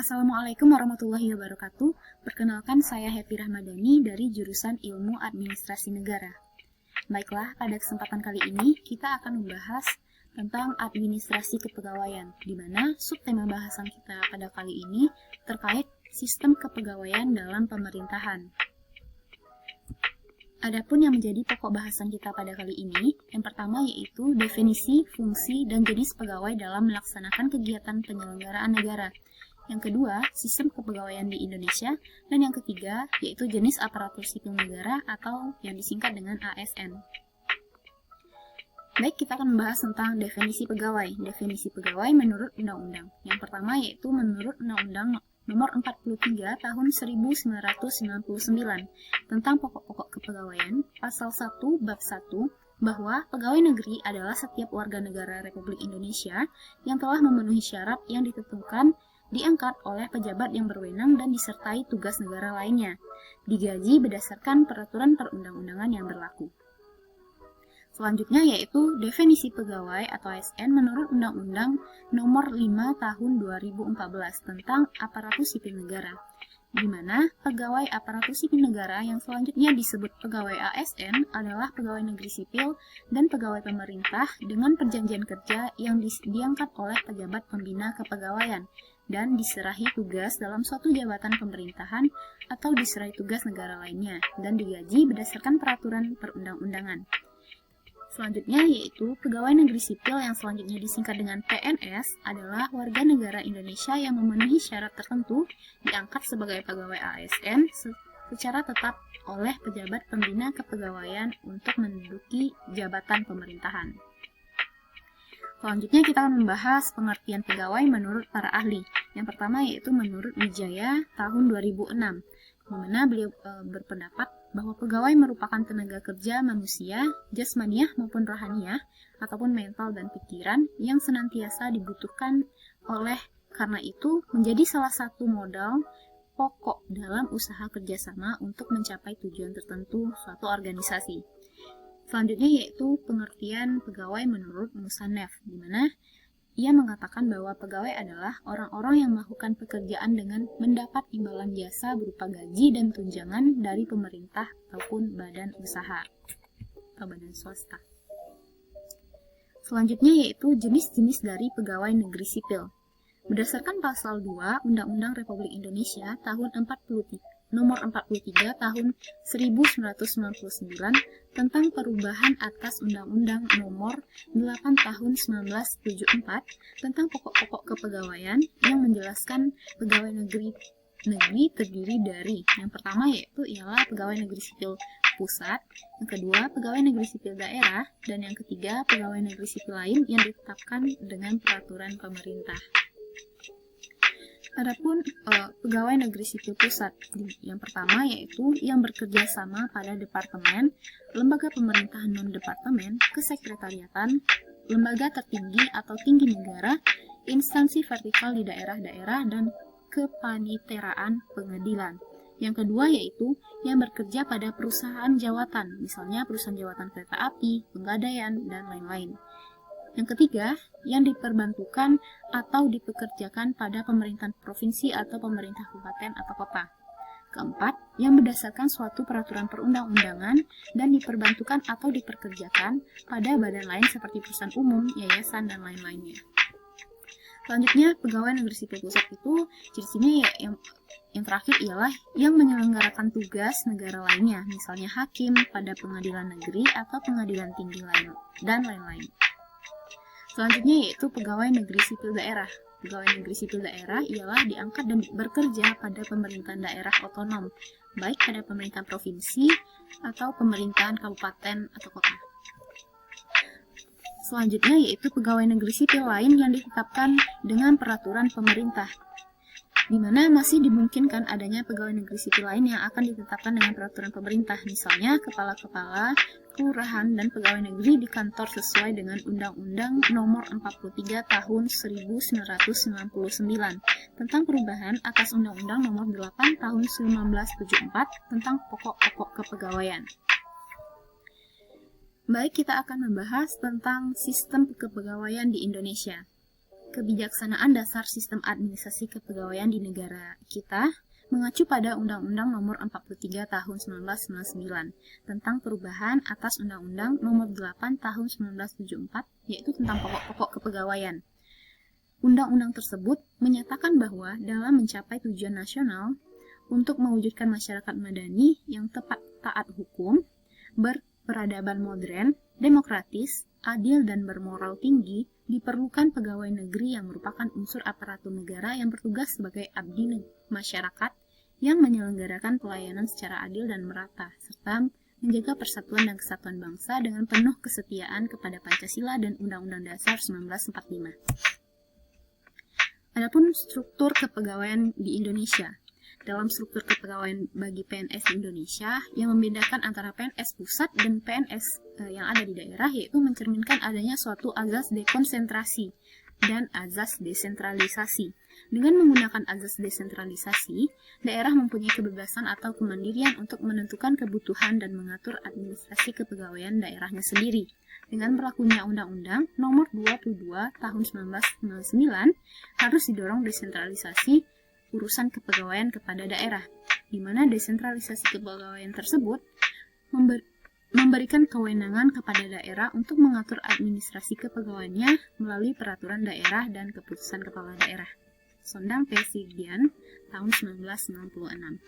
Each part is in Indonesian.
Assalamualaikum warahmatullahi wabarakatuh. Perkenalkan, saya Happy Rahmadani dari jurusan Ilmu Administrasi Negara. Baiklah, pada kesempatan kali ini kita akan membahas tentang administrasi kepegawaian, di mana subtema bahasan kita pada kali ini terkait sistem kepegawaian dalam pemerintahan. Adapun yang menjadi pokok bahasan kita pada kali ini, yang pertama yaitu definisi, fungsi, dan jenis pegawai dalam melaksanakan kegiatan penyelenggaraan negara. Yang kedua, sistem kepegawaian di Indonesia. Dan yang ketiga, yaitu jenis aparatur sipil negara atau yang disingkat dengan ASN. Baik, kita akan membahas tentang definisi pegawai. Definisi pegawai menurut undang-undang. Yang pertama yaitu menurut Undang-Undang Nomor 43 Tahun 1999 tentang pokok-pokok kepegawaian, Pasal 1 Bab 1, bahwa pegawai negeri adalah setiap warga negara Republik Indonesia yang telah memenuhi syarat yang ditentukan, diangkat oleh pejabat yang berwenang dan disertai tugas negara lainnya, digaji berdasarkan peraturan perundang-undangan yang berlaku. Selanjutnya yaitu definisi pegawai atau ASN menurut Undang-Undang Nomor 5 Tahun 2014 tentang aparatur sipil negara, di mana pegawai aparatur sipil negara yang selanjutnya disebut pegawai ASN adalah pegawai negeri sipil dan pegawai pemerintah dengan perjanjian kerja yang diangkat oleh pejabat pembina kepegawaian dan diserahi tugas dalam suatu jabatan pemerintahan atau diserahi tugas negara lainnya dan digaji berdasarkan peraturan perundang-undangan. Selanjutnya yaitu pegawai negeri sipil yang selanjutnya disingkat dengan PNS adalah warga negara Indonesia yang memenuhi syarat tertentu diangkat sebagai pegawai ASN secara tetap oleh pejabat pembina kepegawaian untuk menduduki jabatan pemerintahan. Selanjutnya kita akan membahas pengertian pegawai menurut para ahli. Yang pertama yaitu menurut Wijaya tahun 2006, di mana beliau berpendapat bahwa pegawai merupakan tenaga kerja manusia, jasmaniah maupun rohaniah, ataupun mental dan pikiran yang senantiasa dibutuhkan oleh karena itu menjadi salah satu modal pokok dalam usaha kerjasama untuk mencapai tujuan tertentu suatu organisasi. Selanjutnya yaitu pengertian pegawai menurut Musannaf, di mana ia mengatakan bahwa pegawai adalah orang-orang yang melakukan pekerjaan dengan mendapat imbalan jasa berupa gaji dan tunjangan dari pemerintah ataupun badan usaha atau badan swasta. Selanjutnya yaitu jenis-jenis dari pegawai negeri sipil. Berdasarkan Pasal 2 Undang-Undang Republik Indonesia Nomor 43 Tahun 1999 tentang perubahan atas Undang-Undang Nomor 8 Tahun 1974 tentang pokok-pokok kepegawaian yang menjelaskan pegawai negeri terdiri dari yang pertama yaitu ialah pegawai negeri sipil pusat, yang kedua pegawai negeri sipil daerah, dan yang ketiga pegawai negeri sipil lain yang ditetapkan dengan peraturan pemerintah. Adapun pegawai negeri sipil pusat, yang pertama yaitu yang bekerja sama pada departemen, lembaga pemerintahan non-departemen, kesekretariatan, lembaga tertinggi atau tinggi negara, instansi vertikal di daerah-daerah, dan kepaniteraan pengadilan. Yang kedua yaitu yang bekerja pada perusahaan jawatan, misalnya perusahaan jawatan kereta api, penggadaian, dan lain-lain. Yang ketiga, yang diperbantukan atau dipekerjakan pada pemerintahan provinsi atau pemerintah kabupaten atau kota. Keempat, yang berdasarkan suatu peraturan perundang-undangan dan diperbantukan atau dipekerjakan pada badan lain seperti perusahaan umum, yayasan, dan lain-lainnya. Selanjutnya, pegawai negeri sipil pusat itu ciri-cirinya yang terakhir ialah yang menyelenggarakan tugas negara lainnya, misalnya hakim pada pengadilan negeri atau pengadilan tinggi lain, dan lain-lain. Selanjutnya yaitu pegawai negeri sipil daerah. Pegawai negeri sipil daerah ialah diangkat dan bekerja pada pemerintahan daerah otonom, baik pada pemerintahan provinsi atau pemerintahan kabupaten atau kota. Selanjutnya yaitu pegawai negeri sipil lain yang ditetapkan dengan peraturan pemerintah, di mana masih dimungkinkan adanya pegawai negeri sipil lain yang akan ditetapkan dengan peraturan pemerintah, misalnya kepala-kepala kelurahan dan pegawai negeri di kantor sesuai dengan Undang-Undang Nomor 43 Tahun 1999 tentang perubahan atas Undang-Undang Nomor 8 Tahun 1974 tentang pokok-pokok kepegawaian. Baik, kita akan membahas tentang sistem kepegawaian di Indonesia. kebijaksanaan dasar sistem administrasi kepegawaian di negara kita mengacu pada Undang-Undang Nomor 43 Tahun 1999 tentang perubahan atas Undang-Undang Nomor 8 Tahun 1974, yaitu tentang pokok-pokok kepegawaian. Undang-undang tersebut menyatakan bahwa dalam mencapai tujuan nasional untuk mewujudkan masyarakat madani yang tepat taat hukum, berperadaban modern, demokratis, adil dan bermoral tinggi, diperlukan pegawai negeri yang merupakan unsur aparatur negara yang bertugas sebagai abdi masyarakat yang menyelenggarakan pelayanan secara adil dan merata, serta menjaga persatuan dan kesatuan bangsa dengan penuh kesetiaan kepada Pancasila dan Undang-Undang Dasar 1945. Adapun struktur kepegawaian di Indonesia. Dalam struktur kepegawaian bagi PNS di Indonesia, yang membedakan antara PNS pusat dan PNS yang ada di daerah, yaitu mencerminkan adanya suatu azas dekonsentrasi dan azas desentralisasi. Dengan menggunakan azas desentralisasi, daerah mempunyai kebebasan atau kemandirian untuk menentukan kebutuhan dan mengatur administrasi kepegawaian daerahnya sendiri. Dengan berlakunya Undang-Undang Nomor 22 Tahun 1999, harus didorong desentralisasi urusan kepegawaian kepada daerah, di mana desentralisasi kepegawaian tersebut memberikan kewenangan kepada daerah untuk mengatur administrasi kepegawaiannya melalui peraturan daerah dan keputusan kepala daerah. Sondang P. Sigdian, tahun 1996.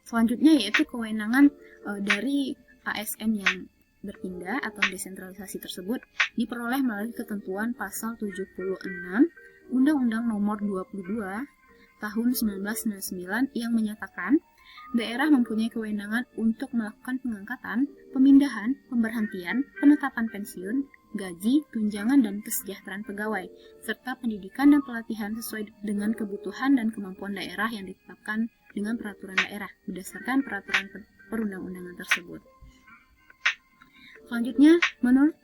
Selanjutnya yaitu kewenangan dari ASN yang berpindah atau desentralisasi tersebut diperoleh melalui ketentuan pasal 76 Undang-Undang Nomor 22 Tahun 1999 yang menyatakan daerah mempunyai kewenangan untuk melakukan pengangkatan, pemindahan, pemberhentian, penetapan pensiun, gaji, tunjangan, dan kesejahteraan pegawai, serta pendidikan dan pelatihan sesuai dengan kebutuhan dan kemampuan daerah yang ditetapkan dengan peraturan daerah berdasarkan peraturan perundang-undangan tersebut. Selanjutnya, menurut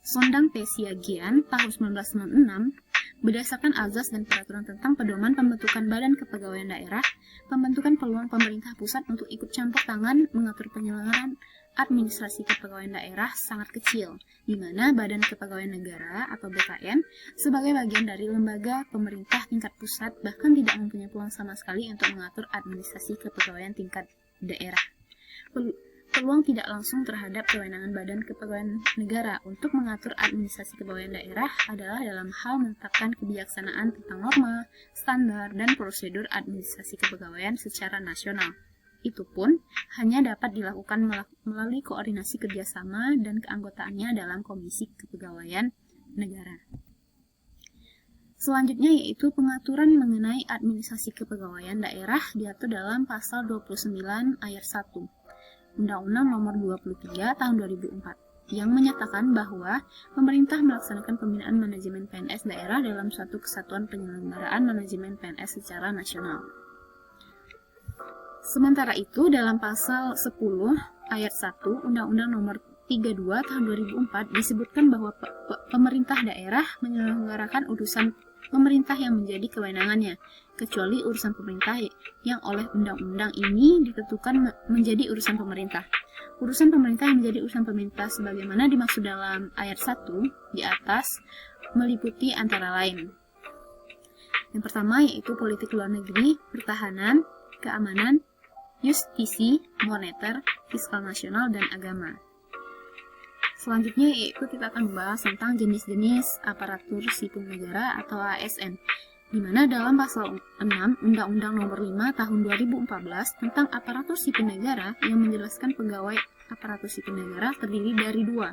Sondang P. Siagian tahun 1996, berdasarkan azas dan peraturan tentang pedoman pembentukan badan kepegawaian daerah, pembentukan peluang pemerintah pusat untuk ikut campur tangan mengatur penyelenggaraan administrasi kepegawaian daerah sangat kecil, di mana Badan Kepegawaian Negara atau BKN sebagai bagian dari lembaga pemerintah tingkat pusat bahkan tidak mempunyai peluang sama sekali untuk mengatur administrasi kepegawaian tingkat daerah. Peluang tidak langsung terhadap kewenangan Badan Kepegawaian Negara untuk mengatur administrasi kepegawaian daerah adalah dalam hal menetapkan kebijaksanaan tentang norma, standar, dan prosedur administrasi kepegawaian secara nasional. Itu pun hanya dapat dilakukan melalui koordinasi kerjasama dan keanggotaannya dalam Komisi Kepegawaian Negara. Selanjutnya yaitu pengaturan mengenai administrasi kepegawaian daerah diatur dalam Pasal 29 Ayat 1. Undang-Undang Nomor 23 Tahun 2004 yang menyatakan bahwa pemerintah melaksanakan pembinaan manajemen PNS daerah dalam suatu kesatuan penyelenggaraan manajemen PNS secara nasional. Sementara itu, dalam Pasal 10 Ayat 1 Undang-Undang Nomor 32 Tahun 2004 disebutkan bahwa pemerintah daerah menyelenggarakan urusan pemerintah yang menjadi kewenangannya, kecuali urusan pemerintah yang oleh undang-undang ini ditentukan menjadi urusan pemerintah. Urusan pemerintah yang menjadi urusan pemerintah sebagaimana dimaksud dalam ayat 1 di atas meliputi antara lain. Yang pertama yaitu politik luar negeri, pertahanan, keamanan, justisi, moneter, fiskal nasional, dan agama. Selanjutnya yaitu kita akan membahas tentang jenis-jenis aparatur sipil negara atau ASN, di mana dalam pasal 6 Undang-Undang Nomor 5 Tahun 2014 tentang aparatur sipil negara yang menjelaskan pegawai aparatur sipil negara terdiri dari dua,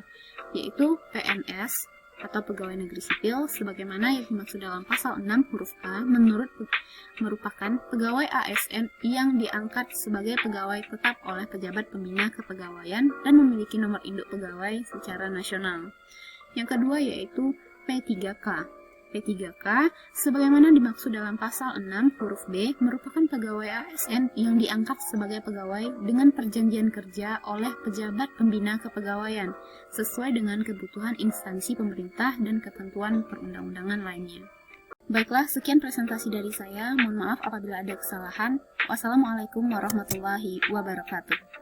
yaitu PNS atau pegawai negeri sipil, sebagaimana yang dimaksud dalam pasal 6 huruf A, merupakan pegawai ASN yang diangkat sebagai pegawai tetap oleh pejabat pembina kepegawaian dan memiliki nomor induk pegawai secara nasional. Yang kedua yaitu P3K. P3K, sebagaimana dimaksud dalam pasal 6 huruf B, merupakan pegawai ASN yang diangkat sebagai pegawai dengan perjanjian kerja oleh pejabat pembina kepegawaian, sesuai dengan kebutuhan instansi pemerintah dan ketentuan perundang-undangan lainnya. Baiklah, sekian presentasi dari saya. Mohon maaf apabila ada kesalahan. Wassalamualaikum warahmatullahi wabarakatuh.